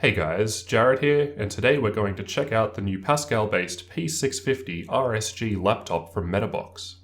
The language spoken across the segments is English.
Hey guys, Jared here, and today we're going to check out the new Pascal-based P650RS-G laptop from Metabox.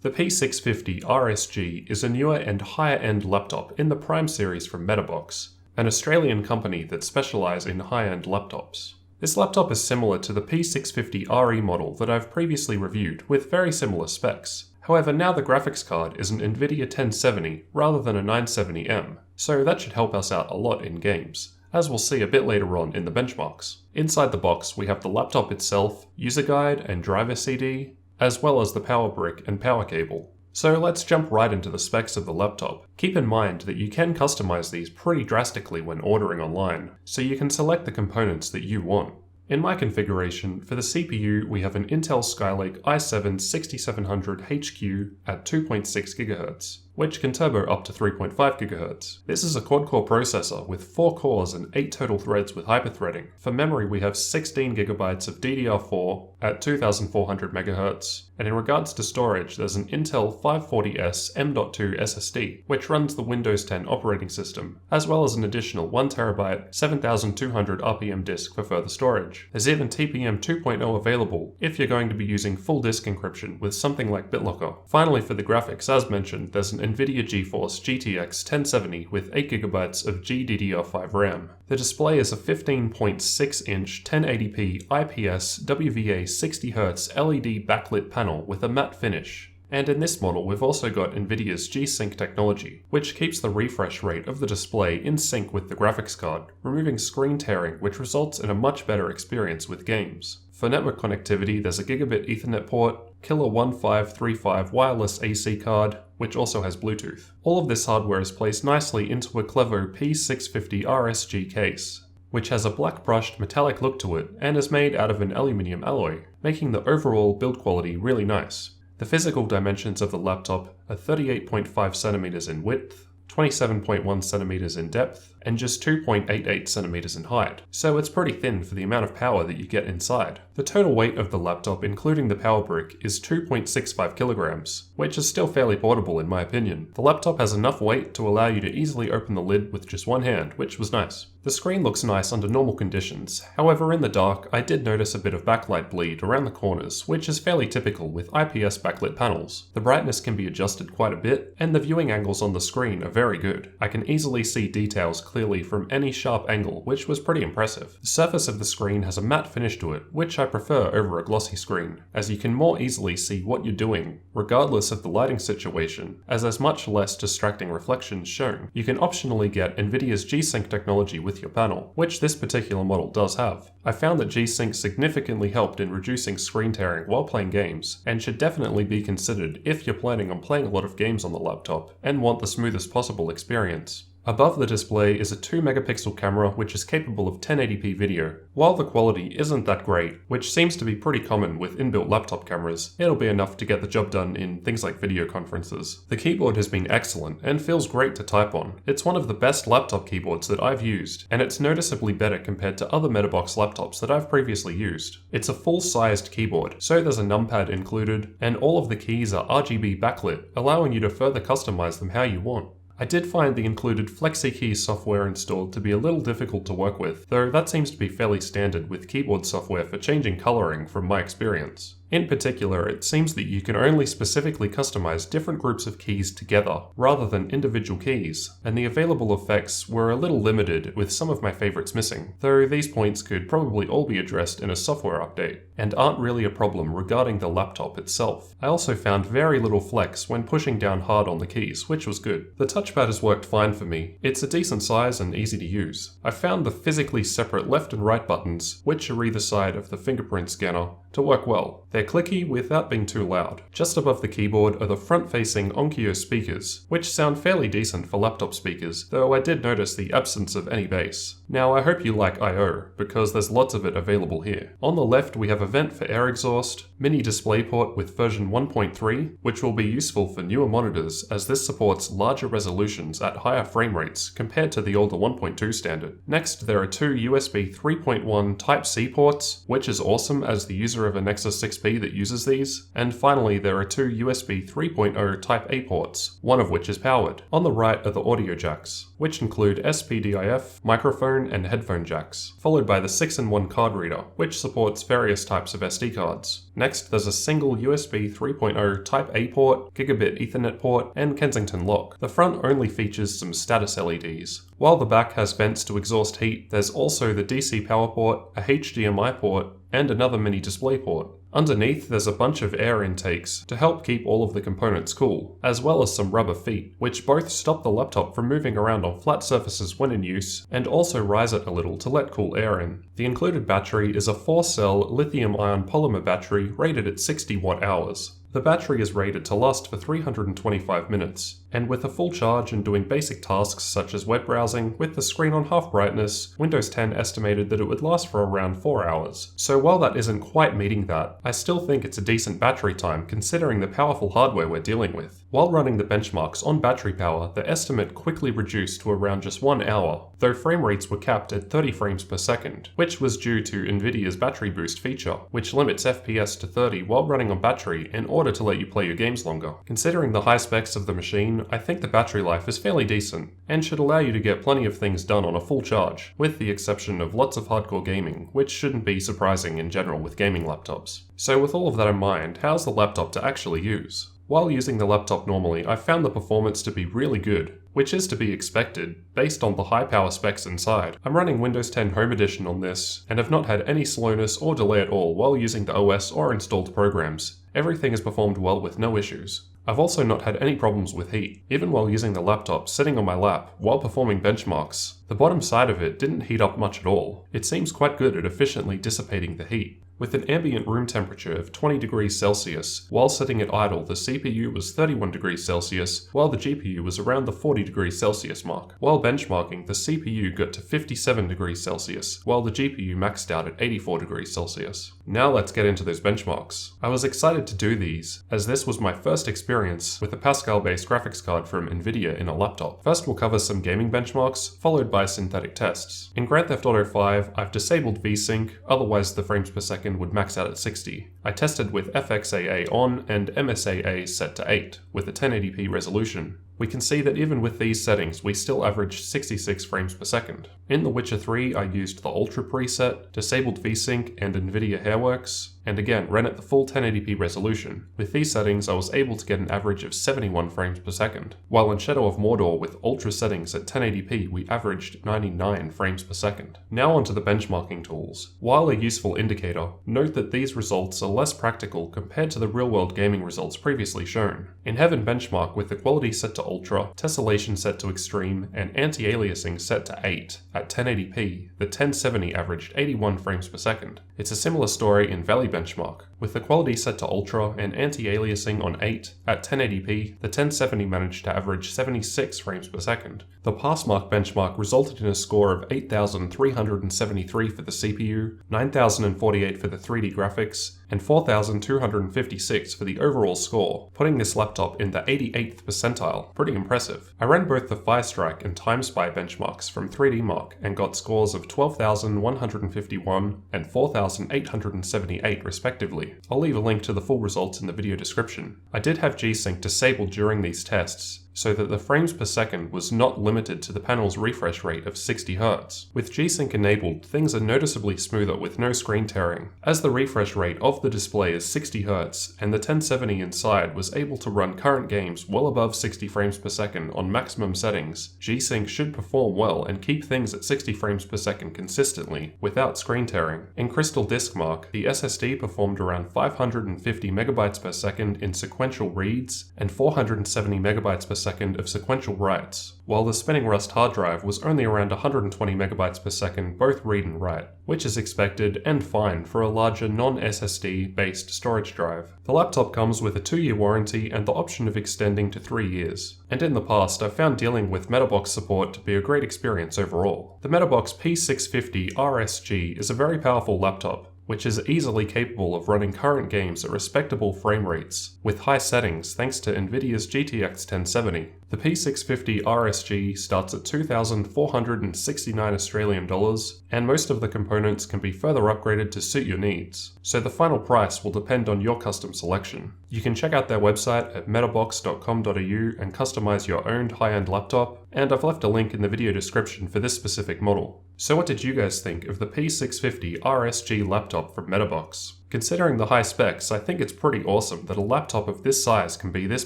The P650RS-G is a newer and higher-end laptop in the Prime series from Metabox, an Australian company that specialise in high-end laptops. This laptop is similar to the P650RE model that I've previously reviewed with very similar specs. However, now the graphics card is an Nvidia 1070 rather than a 970M, so that should help us out a lot in games, as we'll see a bit later on in the benchmarks. Inside the box we have the laptop itself, user guide and driver CD, as well as the power brick and power cable. So let's jump right into the specs of the laptop. Keep in mind that you can customize these pretty drastically when ordering online, so you can select the components that you want. In my configuration, for the CPU we have an Intel Skylake i7-6700HQ at 2.6 GHz, which can turbo up to 3.5 GHz. This is a quad-core processor with 4 cores and 8 total threads with hyperthreading. For memory we have 16 GB of DDR4 at 2400 MHz, and in regards to storage there's an Intel 540S M.2 SSD, which runs the Windows 10 operating system, as well as an additional 1TB 7200 RPM disk for further storage. There's even TPM 2.0 available if you're going to be using full disk encryption with something like BitLocker. Finally, for the graphics, as mentioned, there's an Nvidia GeForce GTX 1070 with 8GB of GDDR5 RAM. The display is a 15.6-inch 1080p IPS WVA 60Hz LED backlit panel with a matte finish. And in this model we've also got Nvidia's G-Sync technology, which keeps the refresh rate of the display in sync with the graphics card, removing screen tearing, which results in a much better experience with games. For network connectivity there's a gigabit Ethernet port, Killer 1535 wireless AC card, which also has Bluetooth. All of this hardware is placed nicely into a Clevo P650RS-G case, which has a black brushed metallic look to it and is made out of an aluminium alloy, making the overall build quality really nice. The physical dimensions of the laptop are 38.5 cm in width, 27.1 cm in depth, and just 2.88 cm in height, so it's pretty thin for the amount of power that you get inside. The total weight of the laptop, including the power brick, is 2.65 kilograms, which is still fairly portable in my opinion. The laptop has enough weight to allow you to easily open the lid with just one hand, which was nice. The screen looks nice under normal conditions, however in the dark I did notice a bit of backlight bleed around the corners, which is fairly typical with IPS backlit panels. The brightness can be adjusted quite a bit, and the viewing angles on the screen are very good. I can easily see details clearly from any sharp angle, which was pretty impressive. The surface of the screen has a matte finish to it, which I prefer over a glossy screen, as you can more easily see what you're doing, regardless of the lighting situation, as there's much less distracting reflections shown. You can optionally get Nvidia's G-Sync technology with your panel, which this particular model does have. I found that G-Sync significantly helped in reducing screen tearing while playing games, and should definitely be considered if you're planning on playing a lot of games on the laptop, and want the smoothest possible experience. Above the display is a 2-megapixel camera which is capable of 1080p video. While the quality isn't that great, which seems to be pretty common with inbuilt laptop cameras, it'll be enough to get the job done in things like video conferences. The keyboard has been excellent and feels great to type on. It's one of the best laptop keyboards that I've used, and it's noticeably better compared to other Metabox laptops that I've previously used. It's a full-sized keyboard, so there's a numpad included, and all of the keys are RGB backlit, allowing you to further customize them how you want. I did find the included FlexiKey software installed to be a little difficult to work with, though that seems to be fairly standard with keyboard software for changing coloring from my experience. In particular, it seems that you can only specifically customize different groups of keys together, rather than individual keys, and the available effects were a little limited with some of my favorites missing, though these points could probably all be addressed in a software update, and aren't really a problem regarding the laptop itself. I also found very little flex when pushing down hard on the keys, which was good. The touchpad has worked fine for me. It's a decent size and easy to use. I found the physically separate left and right buttons, which are either side of the fingerprint scanner, to work well. They're clicky without being too loud. Just above the keyboard are the front-facing Onkyo speakers, which sound fairly decent for laptop speakers, though I did notice the absence of any bass. Now I hope you like I/O, because there's lots of it available here. On the left we have a vent for air exhaust, mini DisplayPort with version 1.3, which will be useful for newer monitors as this supports larger resolutions at higher frame rates compared to the older 1.2 standard. Next there are two USB 3.1 Type-C ports, which is awesome as the user of a Nexus 6P USB that uses these, and finally there are two USB 3.0 Type A ports, one of which is powered. On the right are the audio jacks, which include SPDIF, microphone, and headphone jacks, followed by the 6-in-1 card reader, which supports various types of SD cards. Next, there's a single USB 3.0 Type A port, gigabit Ethernet port, and Kensington lock. The front only features some status LEDs. While the back has vents to exhaust heat, there's also the DC power port, a HDMI port, and another mini display port. Underneath, there's a bunch of air intakes to help keep all of the components cool, as well as some rubber feet, which both stop the laptop from moving around on flat surfaces when in use, and also rise it a little to let cool air in. The included battery is a 4-cell lithium-ion polymer battery rated at 60 watt-hours. The battery is rated to last for 325 minutes, and with a full charge and doing basic tasks such as web browsing with the screen on half brightness, Windows 10 estimated that it would last for around 4 hours. So while that isn't quite meeting that, I still think it's a decent battery time considering the powerful hardware we're dealing with. While running the benchmarks on battery power, the estimate quickly reduced to around just 1 hour, though frame rates were capped at 30 frames per second, which was due to Nvidia's battery boost feature, which limits FPS to 30 while running on battery in order to let you play your games longer. Considering the high specs of the machine, I think the battery life is fairly decent, and should allow you to get plenty of things done on a full charge, with the exception of lots of hardcore gaming, which shouldn't be surprising in general with gaming laptops. So with all of that in mind, how's the laptop to actually use? While using the laptop normally, I found the performance to be really good, which is to be expected, based on the high power specs inside. I'm running Windows 10 Home Edition on this, and have not had any slowness or delay at all while using the OS or installed programs. Everything has performed well with no issues. I've also not had any problems with heat, even while using the laptop sitting on my lap while performing benchmarks. The bottom side of it didn't heat up much at all. It seems quite good at efficiently dissipating the heat. With an ambient room temperature of 20 degrees Celsius, while sitting at idle the CPU was 31 degrees Celsius, while the GPU was around the 40 degrees Celsius mark. While benchmarking, the CPU got to 57 degrees Celsius, while the GPU maxed out at 84 degrees Celsius. Now let's get into those benchmarks. I was excited to do these, as this was my first experience with a Pascal-based graphics card from Nvidia in a laptop. First we'll cover some gaming benchmarks, followed by synthetic tests. In Grand Theft Auto 5, I've disabled VSync, otherwise the frames per second would max out at 60. I tested with FXAA on and MSAA set to 8, with a 1080p resolution. We can see that even with these settings, we still averaged 66 frames per second. In The Witcher 3, I used the Ultra preset, disabled VSync and Nvidia Hairworks, and again ran at the full 1080p resolution. With these settings, I was able to get an average of 71 frames per second, while in Shadow of Mordor with Ultra settings at 1080p, we averaged 99 frames per second. Now onto the benchmarking tools. While a useful indicator, note that these results are less practical compared to the real-world gaming results previously shown. In Heaven benchmark with the quality set to Ultra, tessellation set to Extreme, and anti-aliasing set to 8 at 1080p, the 1070 averaged 81 frames per second. It's a similar story in Valley benchmark. With the quality set to Ultra and anti-aliasing on 8 at 1080p, the 1070 managed to average 76 frames per second. The Passmark benchmark resulted in a score of 8,373 for the CPU, 9,048 for the 3D graphics, and 4,256 for the overall score, putting this laptop in the 88th percentile. Pretty impressive. I ran both the Firestrike and TimeSpy benchmarks from 3DMark and got scores of 12,151 and 4,878 respectively. I'll leave a link to the full results in the video description. I did have G-Sync disabled during these tests, so that the frames per second was not limited to the panel's refresh rate of 60 Hz. With G-Sync enabled, things are noticeably smoother with no screen tearing, as the refresh rate of the display is 60 Hz, and the 1070 inside was able to run current games well above 60 frames per second on maximum settings. G-Sync should perform well and keep things at 60 frames per second consistently, without screen tearing. In Crystal Disk Mark, the SSD performed around 550 megabytes per second in sequential reads, and 470 megabytes per second of sequential writes, while the Spinning Rust hard drive was only around 120 megabytes per second both read and write, which is expected and fine for a larger non-SSD based storage drive. The laptop comes with a 2-year warranty and the option of extending to 3 years, and in the past I've found dealing with Metabox support to be a great experience overall. The Metabox P650RS-G is a very powerful laptop, which is easily capable of running current games at respectable frame rates, with high settings thanks to Nvidia's GTX 1070. The P650RS-G starts at $2,469 Australian dollars, and most of the components can be further upgraded to suit your needs, so the final price will depend on your custom selection. You can check out their website at metabox.com.au and customize your own high-end laptop, and I've left a link in the video description for this specific model. So what did you guys think of the P650RS-G laptop from Metabox? Considering the high specs, I think it's pretty awesome that a laptop of this size can be this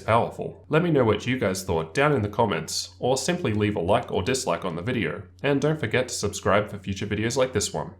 powerful. Let me know what you guys thought down in the comments, or simply leave a like or dislike on the video, and don't forget to subscribe for future videos like this one.